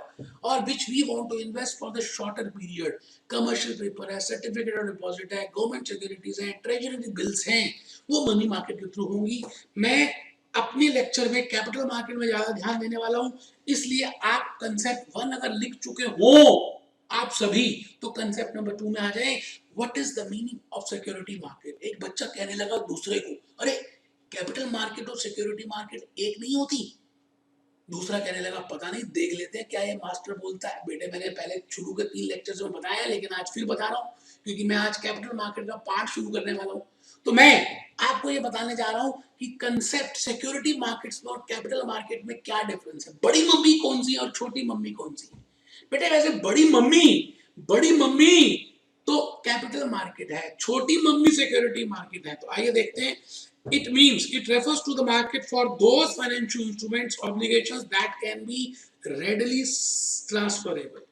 or which we want to invest for the shorter period, commercial paper है, certificate of deposit है, government securities है, treasury bills हैं, वो मनी मार्केट के थ्रू होंगी। मैं अपने लेक्चर में कैपिटल मार्केट में ज्यादा ध्यान देने वाला हूं, इसलिए आप कंसेप्ट 1 अगर लिख चुके हो आप सभी, तो कंसेप्ट नंबर 2 में आ जाए। What is the meaning of security market? एक बच्चा कहने लगा दूसरे को, अरे कैपिटल मार्केट और सिक्योरिटी मार्केट एक नहीं होती। दूसरा कहने लगा पता नहीं, देख लेते हैं क्या ये मास्टर बोलता है। बेटे मैंने पहले शुरू के 3 लेक्चर्स में बताया, लेकिन आज फिर बता रहा हूँ क्योंकि मैं आज कैपिटल मार्केट का पार्ट शुरू करने वाला हूँ। तो मैं आपको ये बताने जा रहा हूँ कि कंसेप्ट सिक्योरिटी मार्केट्स में और कैपिटल मार्केट में क्या डिफरेंस है। बड़ी मम्मी कौन सी और छोटी मम्मी कौन सी? बेटे वैसे बड़ी मम्मी तो कैपिटल मार्केट है, छोटी मम्मी सिक्योरिटी मार्केट है। तो आइए देखते हैं। It means it refers to the market for those financial instruments, obligations that can be readily transferable.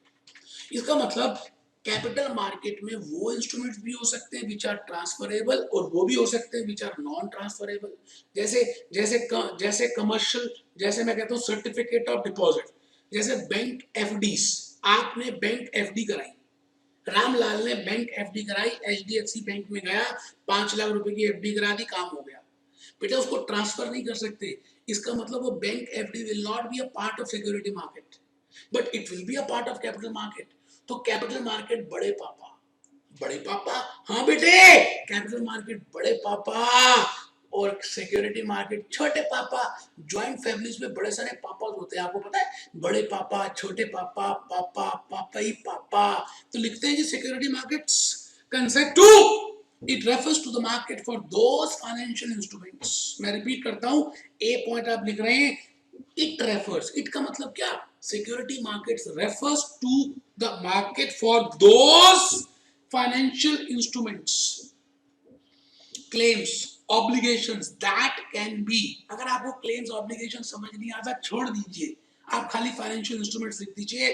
इसका मतलब कैपिटल मार्केट में वो इंस्ट्रूमेंट्स भी हो सकते हैं विच आर ट्रांसफरेबल और वो भी हो सकते हैं विच आर नॉन ट्रांसफरेबल। जैसे जैसे कमर्शियल, जैसे मैं कहता हूँ सर्टिफिकेट ऑफ डिपॉजिट, जैसे बैंक एफडीज। आपने बैंक एफडी कराई, रामलाल ने बैंक एफडी कराई, एचडीएफसी बैंक में गया, 5 लाख रुपए की एफडी करा दी, काम हो गया। बेटा उसको ट्रांसफर नहीं कर सकते, इसका मतलब वो bank FD will not be a part of security market, but it will be a part of capital market. तो कैपिटल मार्केट बड़े पापा, बड़े पापा, हाँ बेटे, कैपिटल मार्केट बड़े पापा और सिक्योरिटी मार्केट छोटे पापा। ज्वाइंट फैमिलीज में बड़े सारे पापा होते हैं, आपको पता है, बड़े पापा, छोटे पापा, पापा, पापा ही पापा। तो लिखते हैं जी security markets concept 2, it refers to the market for those financial instruments. मैं रिपीट करता हूं, ए पॉइंट आप लिख रहे हैं, इट रेफर्स, इट का मतलब क्या, security markets refers to the market for those financial instruments, claims, obligations that can be. अगर आपको क्लेम्स ऑब्लिगेशन समझ नहीं आता छोड़ दीजिए, आप खाली फाइनेंशियल इंस्ट्रूमेंट्स लिख दीजिए।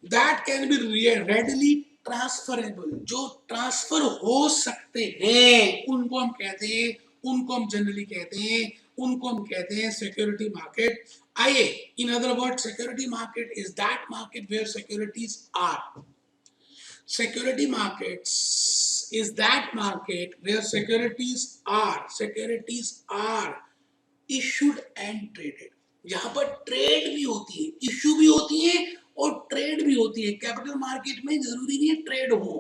That can B readily transferable, जो ट्रांसफर हो सकते हैं उनको हम कहते हैं, उनको हम जनरली कहते हैं, उनको हम कहते हैं सिक्योरिटी मार्केट। आइए, in other word, security market is that market where securities are. Security markets is that market where securities are issued and traded। यहाँ पर ट्रेड भी होती है, इश्यू भी होती है और ट्रेड भी होती है। कैपिटल मार्केट में जरूरी नहीं है ट्रेड हो,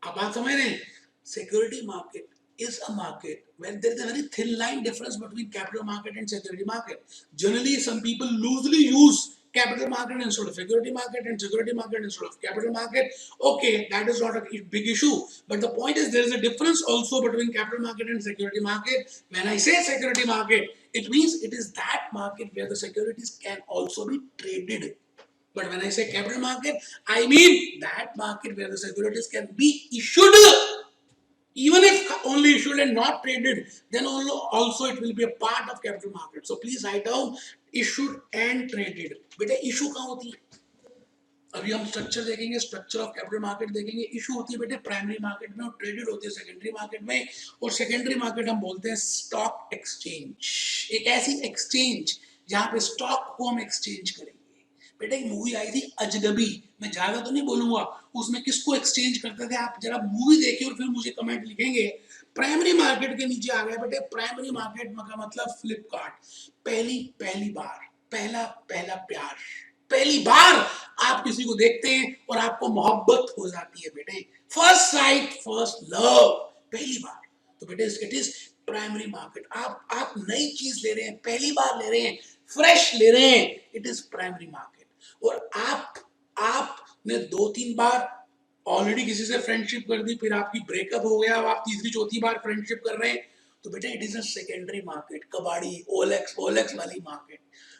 आप बात समझ रहे हैं। Security market is a market where there is a very thin line difference between capital market and security market. Generally, some people loosely use capital market instead of security market and security market instead of capital market. Okay, that is not a big issue, but the point is there is a difference also between capital market and security market. When I say security market, it means it is that market where the securities can also be traded. But when I say capital market, I mean that market where the securities can be issued. Even if only issued and not traded, then also it will be a part of capital market. So please write down issued and traded। बेटे इशू कहाँ होती है, अभी हम स्ट्रक्चर देखेंगे, स्ट्रक्चर ऑफ कैपिटल मार्केट देखेंगे। इशू होती है बेटे प्राइमरी मार्केट में और ट्रेडेड होती है सेकेंडरी मार्केट में। और सेकेंडरी मार्केट हम बोलते हैं स्टॉक एक्सचेंज, एक ऐसी एक्सचेंज जहां पे स्टॉक को हम एक्सचेंज करेंगे। बेटा एक मूवी आई थी अजनबी, मैं ज्यादा तो नहीं बोलूंगा, उसमें किसको एक्सचेंज करते थे, आप जरा मूवी देखिए और फिर मुझे कमेंट लिखेंगे। प्राइमरी मार्केट के नीचे आ गया बेटे, प्राइमरी मार्केट का मतलब फ्लिपकार्ट, पहली पहली बार, पहला पहला प्यार, पहली बार आप किसी को देखते हैं और आपको मोहब्बत हो जाती है बेटे, फर्स्ट साइट फर्स्ट लव, पहली बार। तो बेटे इट इज प्राइमरी मार्केट। आप नई चीज ले रहे हैं, पहली बार ले रहे हैं, फ्रेश ले रहे हैं, इट इज प्राइमरी मार्केट। और आपने 2-3 बार ऑलरेडी किसी से फ्रेंडशिप कर दी, फिर आपकी ब्रेकअप हो गया, अब आप तीसरी चौथी बार फ्रेंडशिप कर रहे हैं, तो बेटा it is a secondary market, कबाड़ी, ओलेक्स ओलेक्स वाली मार्केट।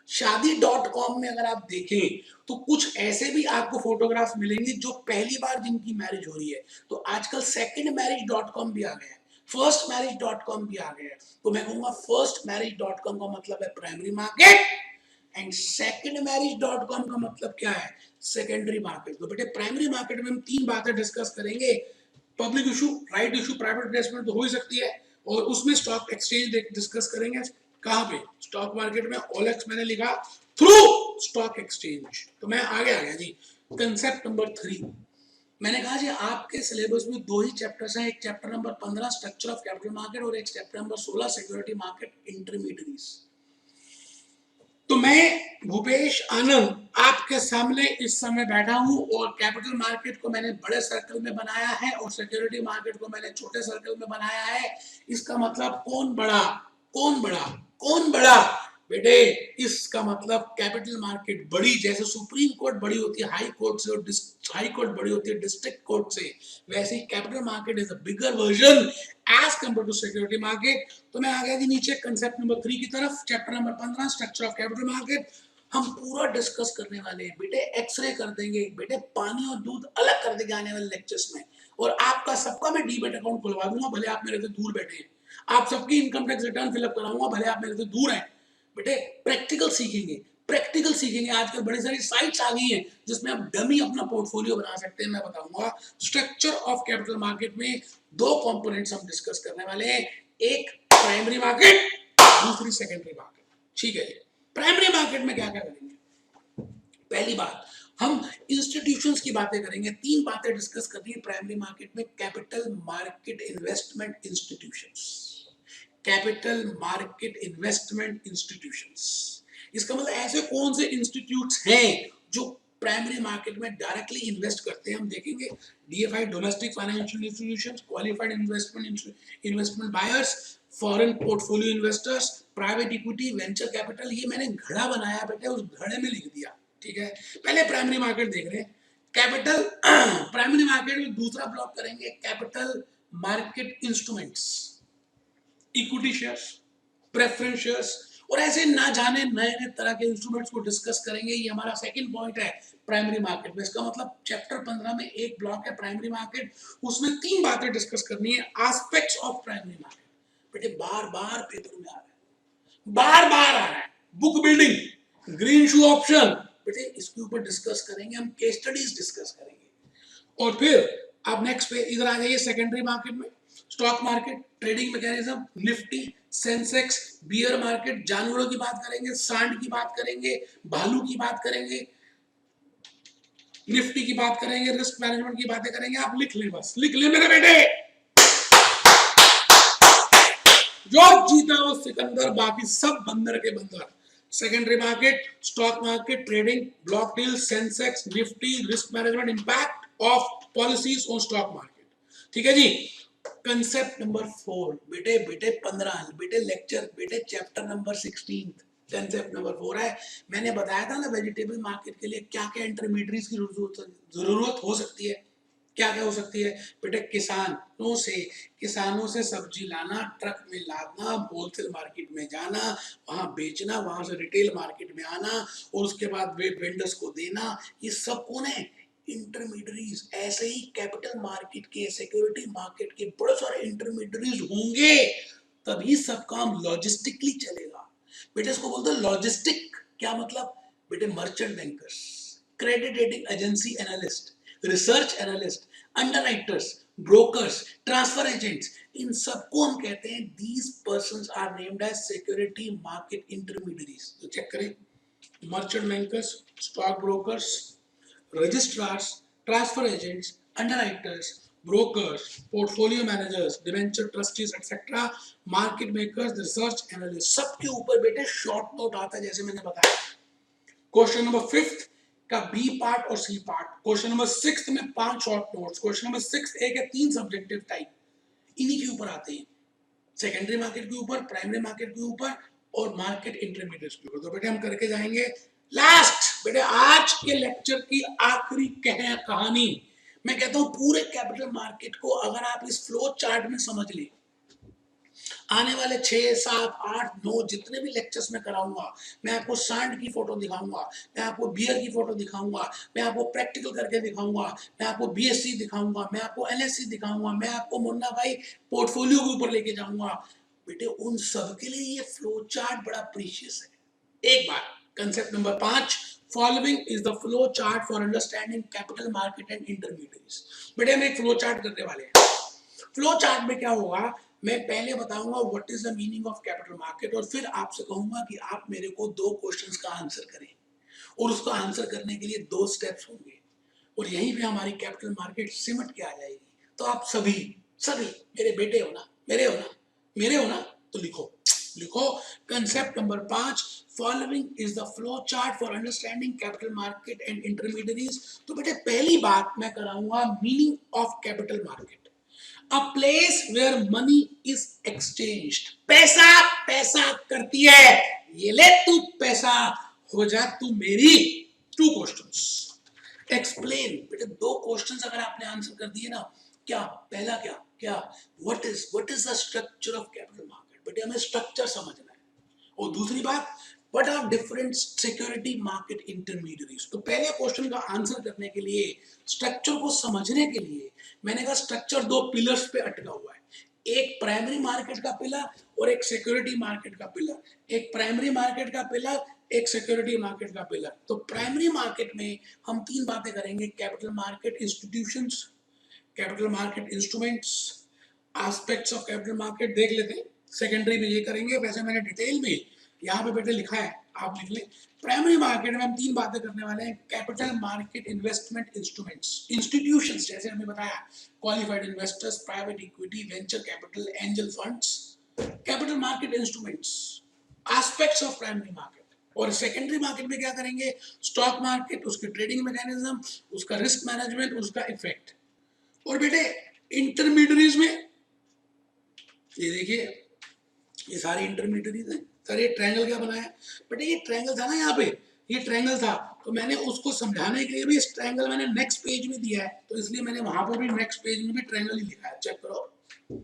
शादी.com में अगर आप देखें तो कुछ ऐसे भी आपको फोटोग्राफ मिलेंगे जो पहली बार जिनकी मैरिज हो रही है। तो आजकल सेकंड मैरिज.com भी आ गया है, फर्स्ट मैरिज.com भी आ गया है। तो मैं कहूंगा फर्स्ट मैरिज.com का मतलब है प्राइमरी मार्केट एंड सेकंड मैरिज.com का मतलब क्या है, सेकेंडरी मार्केट। तो बेटे प्राइमरी मार्केट में हम 3 बातें डिस्कस करेंगे, public issue, right issue, private placement तो हो ही सकती है, और उसमें स्टॉक एक्सचेंज डिस्कस करेंगे। कहां पे, स्टॉक मार्केट में, ओलेक्स मैंने लिखा थ्रू स्टॉक एक्सचेंज। तो मैं आगे आ गया जी, कंसेप्ट नंबर 3। मैंने कहा जी आपके सिलेबस में 2 ही चैप्टर्स हैं, एक chapter number 15 structure of capital market और एक chapter number 16 security market intermediaries. तो मैं भूपेश आनंद आपके सामने इस समय बैठा हूं और कैपिटल मार्केट को मैंने बड़े सर्कल में बनाया है और सिक्योरिटी मार्केट को मैंने छोटे सर्कल में बनाया है। इसका मतलब कौन बड़ा, कौन बड़ा, कौन बड़ा, बेटे इसका मतलब कैपिटल मार्केट बड़ी, जैसे सुप्रीम कोर्ट बड़ी होती है हाई कोर्ट से और हाई कोर्ट बड़ी होती है डिस्ट्रिक्ट कोर्ट से, वैसे ही capital market is a bigger version as compare to security market. तो मैं आ गया जी नीचे कंसेप्ट नंबर 3 की तरफ, chapter number 15 structure of capital market. हम पूरा डिस्कस करने वाले हैं बेटे, एक्सरे कर देंगे बेटे, पानी और दूध अलग कर देंगे आने वाले लेक्चर्स में। और आपका सबका मैं डीमेट अकाउंट खुलवा दूंगा, भले आप मेरे से दूर बैठे हैं, आप सबकी इनकम टैक्स रिटर्न फिलअप कराऊंगा, भले आप मेरे से दूर हैं। बेटे प्रैक्टिकल सीखेंगे, प्रैक्टिकल सीखेंगे। आजकल बड़ी सारी साइट्स आ गई हैं जिसमें आप डमी अपना पोर्टफोलियो बना सकते हैं। मैं बताऊंगा स्ट्रक्चर ऑफ कैपिटल मार्केट में दो कंपोनेंट्स हम डिस्कस करने वाले हैं, एक प्राइमरी मार्केट, दूसरी सेकेंडरी मार्केट। ठीक है, प्राइमरी मार्केट में क्या क्या करेंगे? पहली बात, हम इंस्टीट्यूशंस की बातें करेंगे। तीन बातें डिस्कस करनी है प्राइमरी मार्केट में। Capital market investment institutions, capital market investment institutions, इसका मतलब ऐसे कौन से इंस्टीट्यूट्स हैं जो प्राइमरी मार्केट में डायरेक्टली इन्वेस्ट करते हैं। हम देखेंगे DFI, domestic financial institutions, qualified investment buyers, foreign portfolio investors, private equity, venture capital. ये मैंने घड़ा बनाया बेटे, उस घड़े में लिख दिया। ठीक है, पहले प्राइमरी मार्केट देख रहे हैं, कैपिटल प्राइमरी मार्केट में दूसरा ब्लॉक करेंगे capital market instruments, equity shares, preference shares, और ऐसे ना जाने नए नए तरह के इंस्ट्रूमेंट्स को डिस्कस करेंगे। ये हमारा सेकंड पॉइंट है प्राइमरी मार्केट में। इसका मतलब चैप्टर 15 में एक ब्लॉक है प्राइमरी मार्केट, उसमें तीन बातें डिस्कस करनी है। एस्पेक्ट्स ऑफ प्राइमरी मार्केट बेटे बार बार पेपर में आ रहा है, बार बार आ रहा है। बुक बिल्डिंग, ग्रीन शू ऑप्शन, बेटे इसके ऊपर डिस्कस करेंगे हम, केस स्टडीज डिस्कस करेंगे। और फिर आप नेक्स्ट पे इधर आ जाइए सेकेंडरी मार्केट में, stock market, trading mechanism, Nifty, Sensex, beer market, जानवरों की बात करेंगे, सांड की बात करेंगे, भालू की बात करेंगे, निफ्टी की बात करेंगे, रिस्क मैनेजमेंट की बातें करेंगे। आप लिख ले, बस लिख ले मेरे बेटे। जो जीता वो सिकंदर, बाकी सब बंदर के बंदर। Secondary market, stock market, trading, block deal, Sensex, Nifty, risk management, impact of policies on stock market. ठीक है जी। कंसेप्ट नंबर 4 बेटे, बेटे 15 बेटे लेक्चर, बेटे चैप्टर नंबर 16 कंसेप्ट नंबर 4 है। मैंने बताया था ना वेजिटेबल मार्केट के लिए क्या क्या इंटरमीडिएट्स की जरूरत हो सकती है। क्या क्या हो सकती है बेटे? किसानों से सब्जी लाना, ट्रक में लादना, होलसेल मार्केट में जाना, वहां बेचना, वहां से रिटेल मार्केट में आना, और उसके बाद वेंडर्स को देना। ये सब कौन है? इंटरमीडियरीज। ऐसे ही कैपिटल मार्केट के, सिक्योरिटी मार्केट के बड़े सारे इंटरमीडियरीज होंगे, तभी सब काम लॉजिस्टिकली चलेगा। बेटे इसको बोलते हैं लॉजिस्टिक। क्या मतलब? बेटे merchant bankers, credit rating agency analyst, research analyst, underwriters, brokers, transfer agents, इन सबको हम कहते हैं these persons are named as security market intermediaries. तो चेक करें, merchant bankers, stock brokers, registrars, transfer agents, underwriters, brokers, portfolio managers, debenture trustees, etc., market makers, research analysts, सबके ऊपर बेटे शॉर्ट नोट आता है जैसे मैंने बताया। क्वेश्चन नंबर 5 का बी पार्ट और सी पार्ट, क्वेश्चन नंबर 6 में 5 शॉर्ट नोट्स, क्वेश्चन नंबर 6 एक है 3 सब्जेक्टिव टाइप, इन्हीं के ऊपर आते हैं, सेकेंडरी मार्केट के ऊपर, प्राइमरी मार्केट के ऊपर और मार्केट इंटरमीडिएट के ऊपर। तो बेटे हम करके जाएंगे लास्ट। बेटे आज के लेक्चर की आखिरी कहानी, मैं कहता हूं पूरे कैपिटल मार्केट को अगर आप इस फ्लो चार्ट में समझ लें, आने वाले 6, 7, 8, 9 जितने भी लेक्चर्स में कराऊंगा, मैं आपको सांड की फोटो दिखाऊंगा, मैं आपको बियर की फोटो दिखाऊंगा, मैं आपको प्रैक्टिकल करके दिखाऊंगा, मैं आपको बीएससी दिखाऊंगा, मैं आपको एलएससी दिखाऊंगा, मैं आपको मुन्ना भाई पोर्टफोलियो के ऊपर लेके जाऊंगा। बेटे उन सब के लिए ये फ्लो चार्ट बड़ा प्रीशियस है। एक बार concept number 5, following is the flow chart for understanding capital market and intermediates. बेटे हम एक फ्लो चार्ट करने वाले हैं। फ्लो चार्ट में क्या होगा, मैं पहले बताऊंगा what is the meaning of capital market, और फिर आपसे कहूंगा कि आप मेरे को 2 क्वेश्चंस का आंसर करें, और उसको आंसर करने के लिए 2 स्टेप्स होंगे, और यहीं पे हमारी कैपिटल मार्केट सिमट के आ जाएगी। तो आप सभी मेरे बेटे हो ना, मेरे हो ना, तो लिखो concept number 5, following is the flow chart for understanding capital market and intermediaries. तो बेटे पहली बात मैं कराऊंगा meaning of capital market, a place where money is exchanged। पैसा करती है, ये ले तू पैसा, हो जा तू मेरी। 2 क्वेश्चंस, एक्सप्लेन। बेटे 2 क्वेश्चंस अगर आपने आंसर कर दिए ना, क्या पहला क्या what is the structure of capital market. बेटे हमें स्ट्रक्चर समझना है। और दूसरी बात, what are different security market intermediaries. तो पहले क्वेश्चन का आंसर करने के लिए, स्ट्रक्चर को समझने के लिए, मैंने कहा स्ट्रक्चर 2 पिलर्स पे अटका हुआ है, एक प्राइमरी मार्केट का पिलर और एक सिक्योरिटी मार्केट का पिलर। एक प्राइमरी मार्केट का पिलर एक सिक्योरिटी मार्केट का पिलर। तो प्राइमरी मार्केट में हम तीन बातें करेंगे, capital market institutions, capital market instruments, aspects of capital market देख लेते हैं। सेकेंडरी में ये करेंगे, वैसे मैंने डिटेल में यहाँ पे बेटे लिखा है, आप लिख लें। प्राइमरी मार्केट में हम तीन बातें करने वाले हैं, capital market investment instruments, institutions जैसे हमने बताया, qualified investors, private equity, venture capital, angel funds, capital market instruments, aspects of primary market. और सेकेंडरी मार्केट में क्या करेंगे, स्टॉक मार्केट, उसके ट्रेडिंग मैकेनिज्म, उसका रिस्क मैनेजमेंट, उसका इफेक्ट। और बेटे इंटरमीडियरीज में ये देखिए, ये सारे इंटरमीडियरीज हैं। सर ये ट्रायंगल क्या बनाया, बेटे ये ट्रायंगल था ना, यहाँ पे ये ट्रायंगल था, तो मैंने उसको समझाने के लिए भी इस ट्रायंगल मैंने नेक्स्ट पेज में दिया है, तो इसलिए मैंने वहां पर भी नेक्स्ट पेज में भी ट्रायंगल ही लिखा है, चेक करो।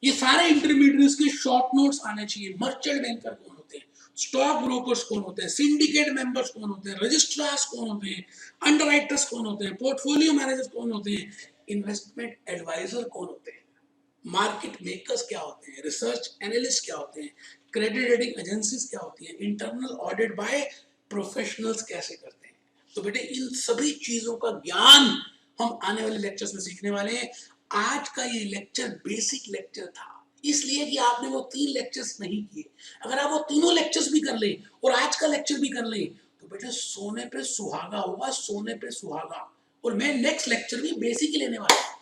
ये सारे इंटरमीडियरीज के शॉर्ट नोट्स आने चाहिए। मर्चेंट बैंकर कौन होते हैं, स्टॉक ब्रोकर्स कौन होते हैं, सिंडिकेट मेंबर्स कौन होते हैं, रजिस्ट्रार्स कौन होते हैं, अंडरराइटर्स कौन होते हैं, पोर्टफोलियो मैनेजर्स कौन होते हैं, इन्वेस्टमेंट एडवाइजर कौन होते हैं, मार्केट मेकर्स क्या होते हैं, रिसर्च एनालिस्ट क्या होते हैं, क्रेडिट रेटिंग एजेंसीज क्या होती हैं, इंटरनल ऑडिट बाय प्रोफेशनल्स कैसे करते हैं। तो बेटे इन सभी चीजों का ज्ञान हम आने वाले लेक्चर्स में सीखने वाले हैं। आज का ये लेक्चर बेसिक लेक्चर था, इसलिए कि आपने वो तीन लेक्चर्स नहीं किए। अगर आप वो तीनों लेक्चर्स भी कर लें और आज का लेक्चर भी कर लें तो बेटे सोने पे सुहागा होगा, सोने पे सुहागा। और मैं नेक्स्ट लेक्चर भी बेसिक ही लेने वाला हूं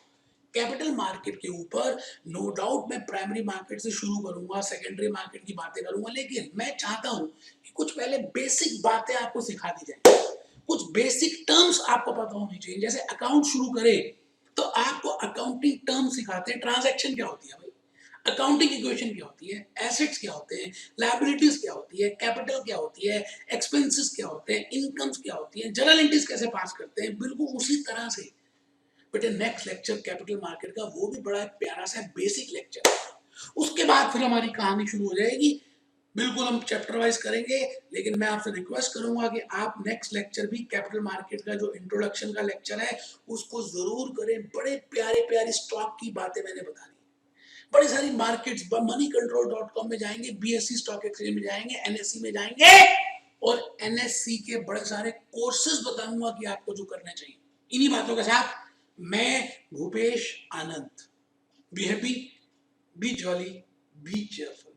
कैपिटल मार्केट के ऊपर। नो डाउट मैं प्राइमरी मार्केट से शुरू करूंगा, सेकेंडरी मार्केट की बातें करूंगा, लेकिन मैं चाहता हूं कि कुछ पहले बेसिक बातें आपको सिखा दी जाए, कुछ बेसिक टर्म्स आपको पता होनी चाहिए। जैसे अकाउंट शुरू करें तो आपको अकाउंटिंग टर्म सिखाते हैं, ट्रांजैक्शन क्या होती है भाई, अकाउंटिंग इक्वेशन क्या होती है, एसेट्स क्या होते हैं, लायबिलिटीज क्या होती है, कैपिटल क्या होती है, एक्सपेंसेस क्या होते हैं, इनकम्स क्या होती है, जर्नल एंट्रीज कैसे पास करते हैं, बिल्कुल उसी तरह से। बेटे नेक्स्ट लेक्चर कैपिटल मार्केट का वो भी बड़ा प्यारा सा बेसिक लेक्चर है। उसके बाद फिर हमारी कहानी शुरू हो जाएगी, बिल्कुल हम चैप्टर वाइज करेंगे। लेकिन मैं आपसे रिक्वेस्ट करूंगा कि आप नेक्स्ट लेक्चर भी कैपिटल मार्केट का जो इंट्रोडक्शन का लेक्चर है उसको जरूर करें। बड़े प्यारे प्यारे स्टॉक की बातें मैंने बतानी, बड़ी सारी मार्केट्स, moneycontrol.com में जाएंगे, बीएससी स्टॉक एक्सचेंज में जाएंगे, एनएससी में जाएंगे और एनएससी के बड़े सारे कोर्सेज बताऊंगा कि आपको जो करने चाहिए। इन्हीं बातों के साथ मैं Bhupesh Anand, be happy, be jolly, be cheerful.